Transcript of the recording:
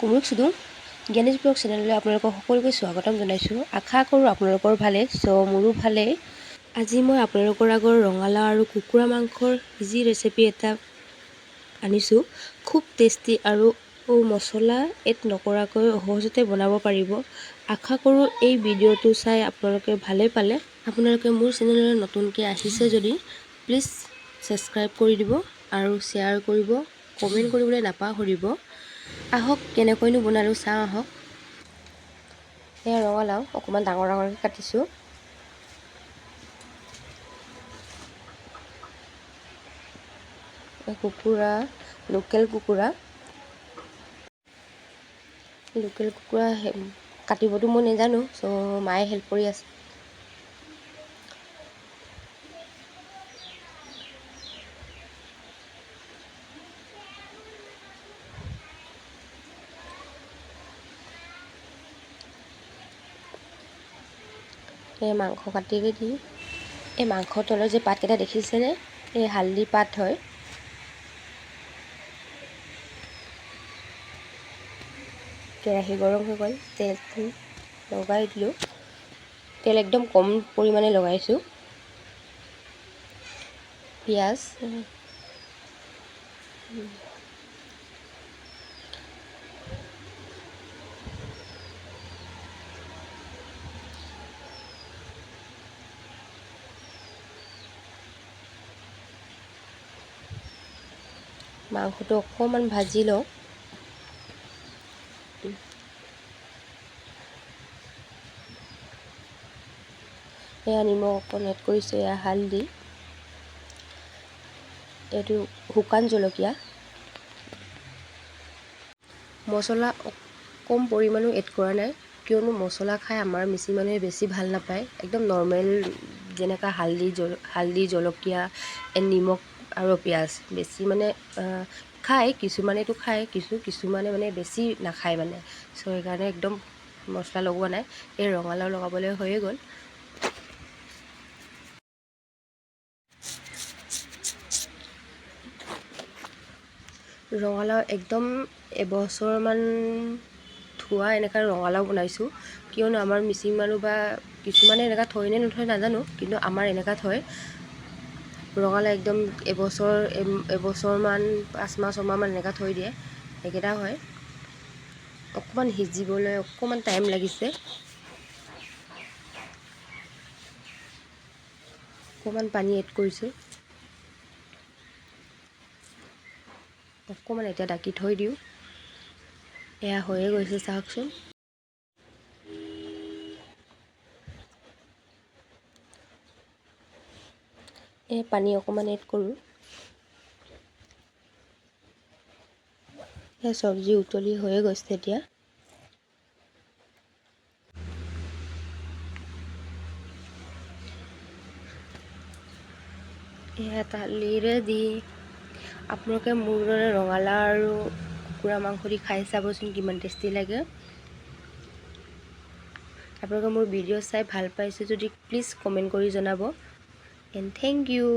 কুমুক সুধু জ্ঞানেশ ব্লগ চেনেললৈ আপোনালোকক সকলোকে স্বাগতম জনাইছোঁ। আশা কৰোঁ আপোনালোকৰ ভালেই। মোৰো ভালেই। আজি মই আপোনালোকৰ আগৰ ৰঙালাও আৰু কুকুৰা মাংসৰ ইজি ৰেচিপি এটা আনিছোঁ। খুব টেষ্টি আৰু মছলা এড নকৰাকৈ সহজতে বনাব পাৰিব। আশা কৰোঁ এই ভিডিঅ'টো চাই আপোনালোকে ভালেই পালে। আপোনালোকে মোৰ চেনেললৈ নতুনকৈ আহিছে যদি প্লিজ ছাবস্ক্ৰাইব কৰি দিব আৰু শ্বেয়াৰ কৰিব, কমেণ্ট কৰিবলৈ নাপাহৰিব। আহক কেনেকৈনো বনালোঁ চাওঁ আহক। এয়া ৰঙালাও অকণমান ডাঙৰ ডাঙৰকৈ কাটিছোঁ। কুকুৰা লোকেল কুকুৰা কাটিবতো মই নাজানো, মায়ে হেল্প কৰি আছে। এই মাংস কাটি দি এই মাংসৰ তলৰ যে পাতকেইটা দেখিছেনে, এই হালধি পাত হয়। কেৰাহী গৰম হৈ গ'ল, তেল লগাই দিলোঁ। তেল একদম কম পৰিমাণে লগাইছোঁ। পিঁয়াজ মাংসটো অকণমান ভাজি লওঁ। এয়া নিমখ অকণ এড কৰিছোঁ, এয়া হালধি, এইটো শুকান জলকীয়া। মছলা কম পৰিমাণো এড কৰা নাই, কিয়নো মছলা খাই আমাৰ মিচিং মানুহে বেছি ভাল নাপায়। একদম নৰ্মেল যেনেকুৱা হালধি জলকীয়া নিমখ আৰু পিঁয়াজ বেছি মানে খায়, কিছুমানেতো খায়, কিছুমানে মানে বেছি নাখায় মানে। সেইকাৰণে একদম মছলা লগোৱা নাই। এই ৰঙালাও লগাবলৈ হৈয়ে গ'ল। ৰঙালাও একদম এবছৰমান থোৱা এনেকুৱা ৰঙালাও বনাইছোঁ, কিয়নো আমাৰ মিচিং মানুহ বা কিছুমানে এনেকুৱা থয় নে নথয় নাজানো, কিন্তু আমাৰ এনেকুৱা থয়। ৰঙালাও একদম এবছৰমান 5 মাহ 6 মাহমান এনেকুৱা থৈ দিয়ে, সেইকেইটা হয়। অকণমান সিজিবলৈ অকণমান টাইম লাগিছে। অকণমান পানী এড কৰিছোঁ। অকণমান এতিয়া ঢাকি থৈ দিওঁ। এয়া হৈয়ে গৈছে চাওকচোন। পানী অকণমান এড কৰোঁ। চব্জি উতলি হৈয়ে গৈছে এতিয়া। দালিৰে দি আপোনালোকে মোৰ দৰে ৰঙালাও আৰু কুকুৰা মাংস দি খাই চাবচোন, কিমান টেষ্টি লাগে। আপোনালোকে মোৰ ভিডিঅ' চাই ভাল পাইছে যদি প্লিজ কমেণ্ট কৰি জনাব। And thank U.